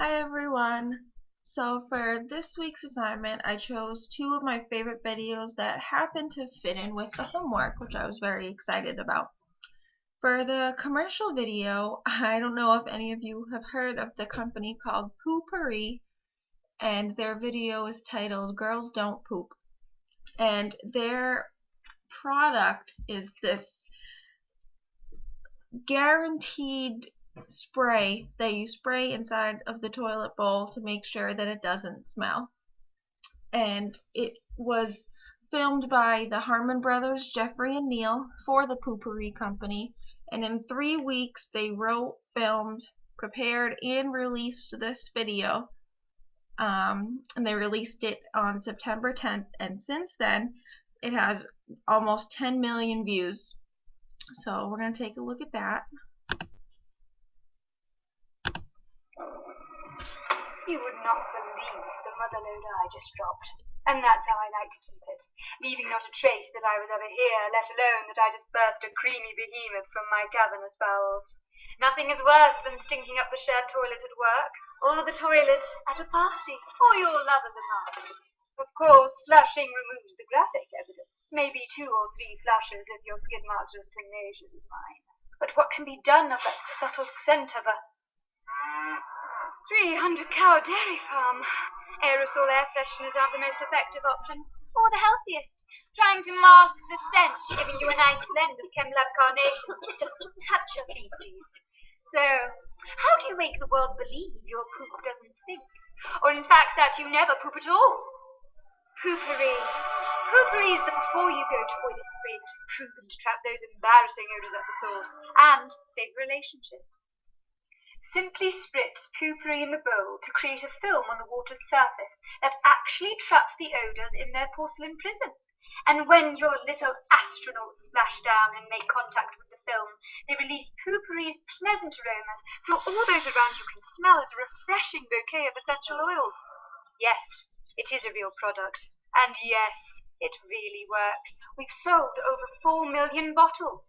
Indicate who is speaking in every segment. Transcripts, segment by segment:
Speaker 1: Hi everyone! So for this week's assignment, I chose two of my favorite videos that happened to fit in with the homework, which I was very excited about. For the commercial video, I don't know if any of you have heard of the company called Poo-Pourri, and their video is titled Girls Don't Poop. And their product is this guaranteed spray that you spray inside of the toilet bowl to make sure that it doesn't smell. And it was filmed by the Harmon brothers, Jeffrey and Neil, for the Poo-Pourri company. And in 3 weeks, they wrote, filmed, prepared, and released this video. And they released it on September 10th. And since then, it has almost 10 million views. So we're going to take a look at that.
Speaker 2: You would not believe the mother load I just dropped. And that's how I like to keep it, leaving not a trace that I was ever here, let alone that I just birthed a creamy behemoth from my cavernous bowels. Nothing is worse than stinking up the shared toilet at work, or the toilet at a party, or your lover's apartment. Of course, flushing removes the graphic evidence, maybe 2 or 3 flushes if your skid mark's as tenacious as mine. But what can be done of that subtle scent of a 300-cow dairy farm? Aerosol air fresheners aren't the most effective option, or the healthiest. Trying to mask the stench, giving you a nice blend of ChemLab carnations with just a touch of feces. So, how do you make the world believe your poop doesn't stink? Or in fact that you never poop at all? Poo-Pourri. Poo-Pourri is the before-you-go toilet spray which is proven to trap those embarrassing odors at the source and save relationships. Simply spritz Poo-Pourri in the bowl to create a film on the water's surface that actually traps the odors in their porcelain prison. And when your little astronauts splash down and make contact with the film, they release Poo-Pourri's pleasant aromas, so all those around you can smell as a refreshing bouquet of essential oils. Yes, it is a real product. And yes, it really works. We've sold over 4 million bottles.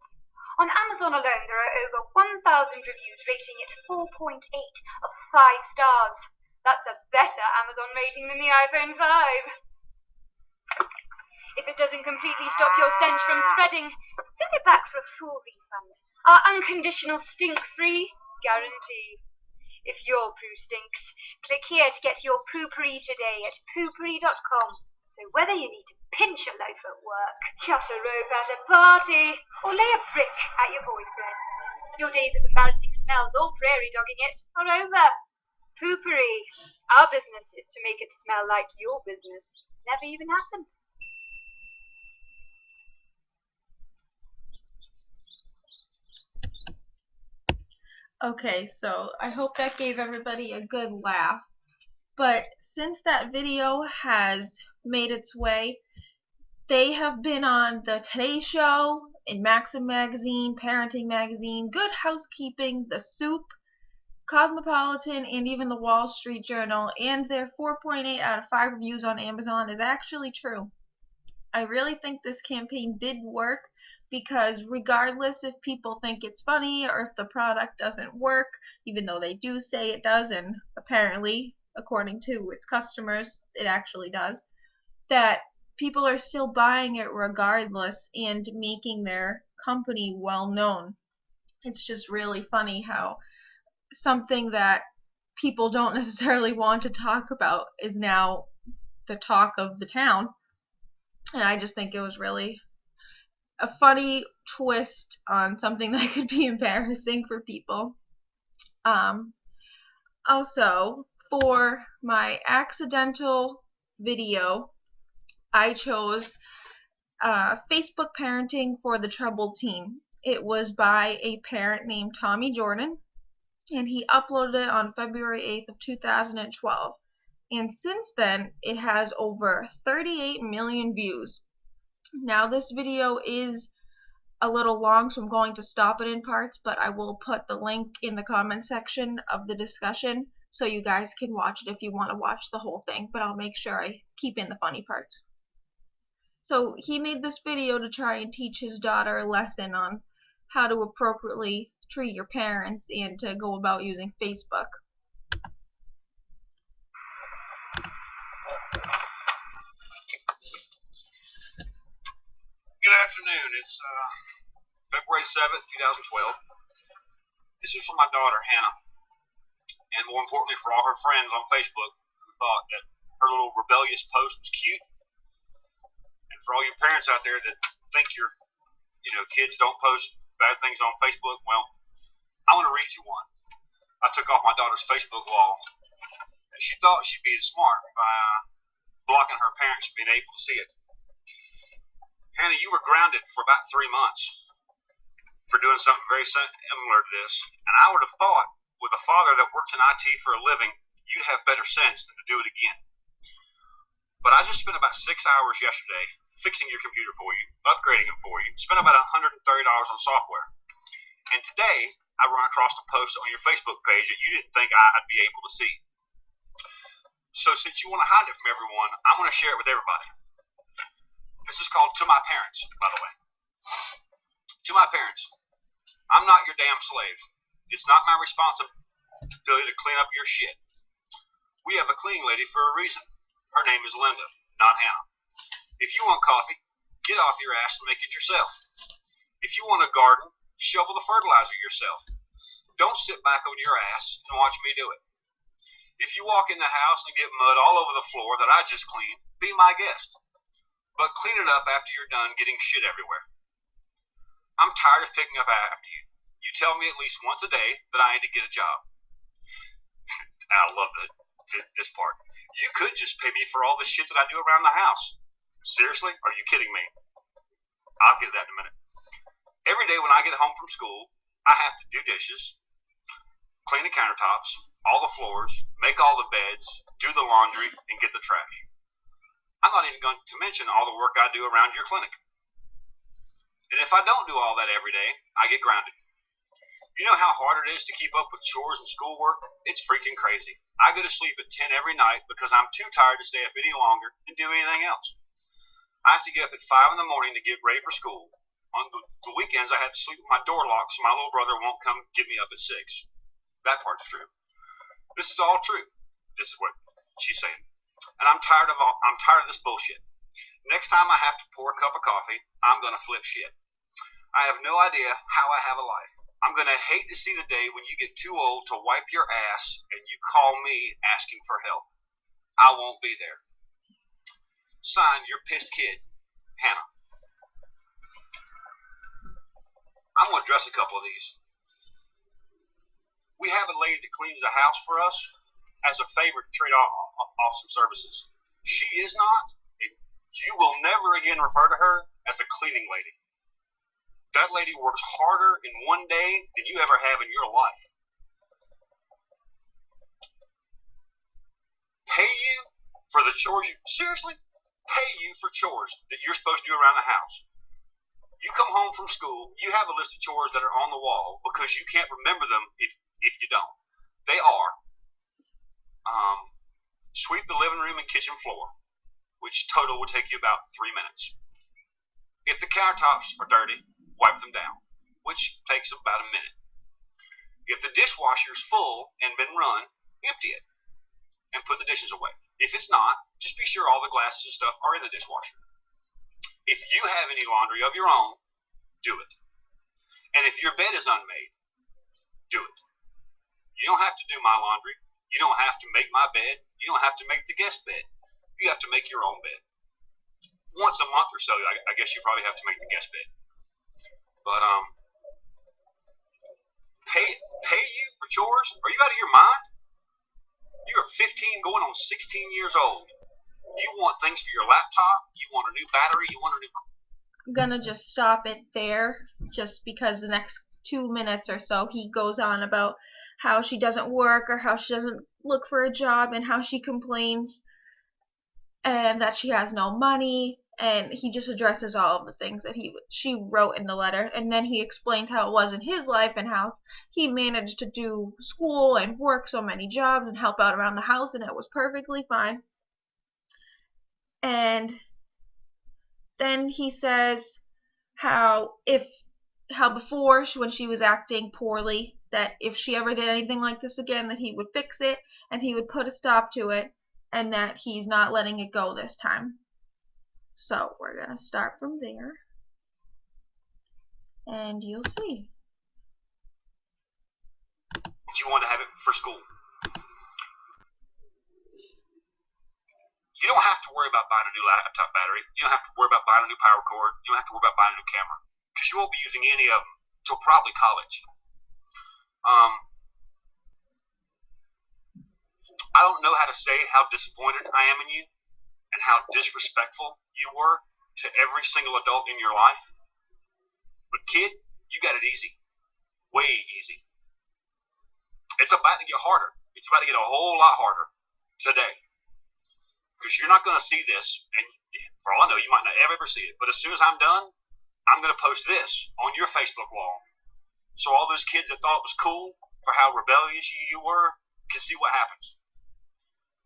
Speaker 2: On Amazon alone, there are over 1,000 reviews rating it 4.8 of 5 stars. That's a better Amazon rating than the iPhone 5. If it doesn't completely stop your stench from spreading, send it back for a full refund. Our unconditional stink-free guarantee. If your poo stinks, click here to get your Poo-Pourri today at poopourri.com. So whether you need to pinch a loaf at work, cut a rope at a party, or lay a brick at your boyfriend's, your days of embarrassing smells or prairie dogging it are over. Poo-Pourri. Our business is to make it smell like your business never even happened.
Speaker 1: Okay, so I hope that gave everybody a good laugh. But since that video has made its way, they have been on the Today Show, in Maxim Magazine, Parenting Magazine, Good Housekeeping, The Soup, Cosmopolitan, and even the Wall Street Journal, and their 4.8 out of 5 reviews on Amazon is actually true. I really think this campaign did work because regardless if people think it's funny or if the product doesn't work, even though they do say it does, and apparently, according to its customers, it actually does, that people are still buying it regardless and making their company well known. It's just really funny how something that people don't necessarily want to talk about is now the talk of the town. And I just think it was really a funny twist on something that could be embarrassing for people. Also, for my accidental video, I chose Facebook Parenting for the Troubled Teen. It was by a parent named Tommy Jordan, and he uploaded it on February 8th of 2012. And since then, it has over 38 million views. Now, this video is a little long, so I'm going to stop it in parts, but I will put the link in the comment section of the discussion so you guys can watch it if you want to watch the whole thing, but I'll make sure I keep in the funny parts. So he made this video to try and teach his daughter a lesson on how to appropriately treat your parents and to go about using Facebook.
Speaker 3: Good afternoon. It's February 7th, 2012. This is for my daughter, Hannah, and more importantly for all her friends on Facebook who thought that her little rebellious post was cute, and for all you parents out there that think your kids don't post bad things on Facebook. Well, I want to read you one. I took off my daughter's Facebook wall, and she thought she'd be smart by blocking her parents from being able to see it. Hannah, you were grounded for about 3 months for doing something very similar to this, and I would have thought, with a father that worked in IT for a living, you'd have better sense than to do it again. But I just spent about 6 hours yesterday fixing your computer for you, upgrading it for you, spent about $130 on software. And today, I run across a post on your Facebook page that you didn't think I'd be able to see. So since you want to hide it from everyone, I'm going to share it with everybody. This is called To My Parents, by the way. To my parents, I'm not your damn slave. It's not my responsibility to clean up your shit. We have a cleaning lady for a reason. Her name is Linda, not Hannah. If you want coffee, get off your ass and make it yourself. If you want a garden, shovel the fertilizer yourself. Don't sit back on your ass and watch me do it. If you walk in the house and get mud all over the floor that I just cleaned, be my guest. But clean it up after you're done getting shit everywhere. I'm tired of picking up after you. You tell me at least once a day that I need to get a job. I love this part. You could just pay me for all the shit that I do around the house. Seriously? Are you kidding me? I'll get to that in a minute. Every day when I get home from school, I have to do dishes, clean the countertops, all the floors, make all the beds, do the laundry, and get the trash. I'm not even going to mention all the work I do around your clinic. And if I don't do all that every day, I get grounded. You know how hard it is to keep up with chores and schoolwork? It's freaking crazy. I go to sleep at 10 every night because I'm too tired to stay up any longer and do anything else. I have to get up at 5 in the morning to get ready for school. On the weekends, I have to sleep with my door locked so my little brother won't come get me up at 6. That part's true. This is all true. This is what she's saying. And I'm tired of this bullshit. Next time I have to pour a cup of coffee, I'm going to flip shit. I have no idea how I have a life. I'm going to hate to see the day when you get too old to wipe your ass and you call me asking for help. I won't be there. Signed, your pissed kid, Hannah. I'm going to address a couple of these. We have a lady that cleans the house for us as a favor to trade off some services. She is not, and you will never again refer to her as a cleaning lady. That lady works harder in one day than you ever have in your life. Pay you for the chores seriously? Pay you for chores that you're supposed to do around the house. You come home from school, you have a list of chores that are on the wall because you can't remember them if you don't. They are sweep the living room and kitchen floor, which total will take you about 3 minutes. If the countertops are dirty, wipe them down, which takes about a minute. If the dishwasher's full and been run, empty it and put the dishes away. If it's not, just be sure all the glasses and stuff are in the dishwasher. If you have any laundry of your own, do it. And if your bed is unmade, do it. You don't have to do my laundry. You don't have to make my bed. You don't have to make the guest bed. You have to make your own bed. Once a month or so, I guess you probably have to make the guest bed. But pay you for chores? Are you out of your mind? You're 15 going on 16 years old. You want things for your laptop. You want a new battery. You want a new...
Speaker 1: I'm gonna just stop it there, just because the next 2 minutes or so he goes on about how she doesn't work or how she doesn't look for a job and how she complains and that she has no money, and he just addresses all of the things that she wrote in the letter, and then he explains how it was in his life and how he managed to do school and work so many jobs and help out around the house, and it was perfectly fine. And then he says how before, when she was acting poorly, that if she ever did anything like this again, that he would fix it and he would put a stop to it, and that he's not letting it go this time. So we're going to start from there. and you'll see.
Speaker 3: You wanted to have it for school. You don't have to worry about buying a new laptop battery. You don't have to worry about buying a new power cord. You don't have to worry about buying a new camera, because you won't be using any of them until probably college. I don't know how to say how disappointed I am in you and how disrespectful you were to every single adult in your life. But kid, you got it easy. Way easy. It's about to get harder. It's about to get a whole lot harder today. Because you're not going to see this, and for all I know, you might not ever see it. But as soon as I'm done, I'm going to post this on your Facebook wall. So all those kids that thought it was cool for how rebellious you were can see what happens.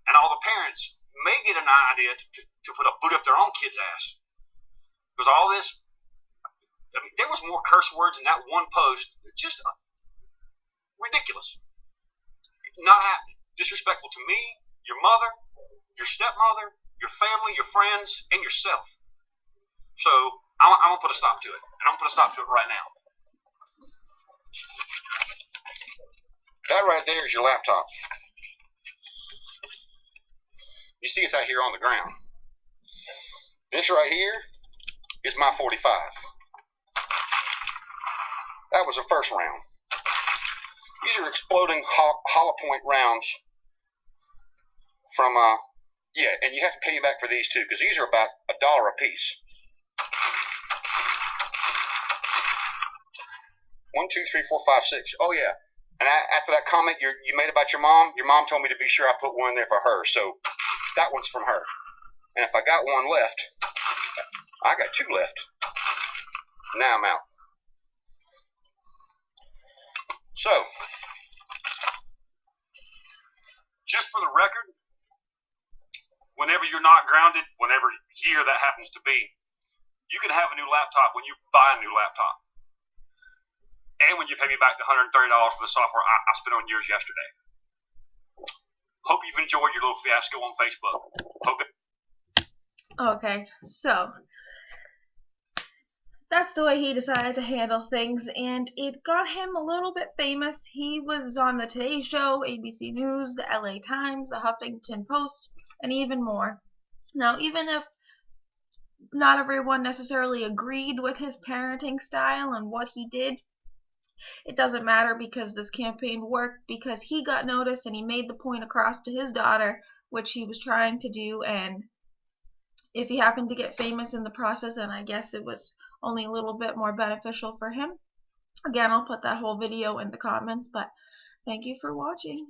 Speaker 3: And all the parents may get an idea to put a boot up their own kid's ass. Because all this, I mean, there was more curse words in that one post, just ridiculous. Not happening. Disrespectful to me, your mother, your stepmother, your family, your friends, and yourself. So I'm going to put a stop to it. And I'm going to put a stop to it right now. That right there is your laptop. You see it's out here on the ground. This right here is my 45. That was the first round. These are exploding hollow point rounds from, yeah, and you have to pay me back for these too, because these are about $1 a piece. 1, 2, 3, 4, 5, 6. Oh yeah. And after that comment you made about your mom told me to be sure I put one in there for her. So that one's from her. And if I got one left, I got 2 left. Now I'm out. So, just for the record, whenever you're not grounded, whenever year that happens to be, you can have a new laptop when you buy a new laptop. And when you pay me back the $130 for the software I spent on yours yesterday. Hope you've enjoyed your little fiasco on Facebook. Hope it.
Speaker 1: Okay, so that's the way he decided to handle things, and it got him a little bit famous. He was on the Today Show, ABC News, the LA Times, the Huffington Post, and even more. Now, even if not everyone necessarily agreed with his parenting style and what he did, it doesn't matter, because this campaign worked, because he got noticed and he made the point across to his daughter, which he was trying to do. And if he happened to get famous in the process, then I guess it was only a little bit more beneficial for him. Again, I'll put that whole video in the comments, but thank you for watching.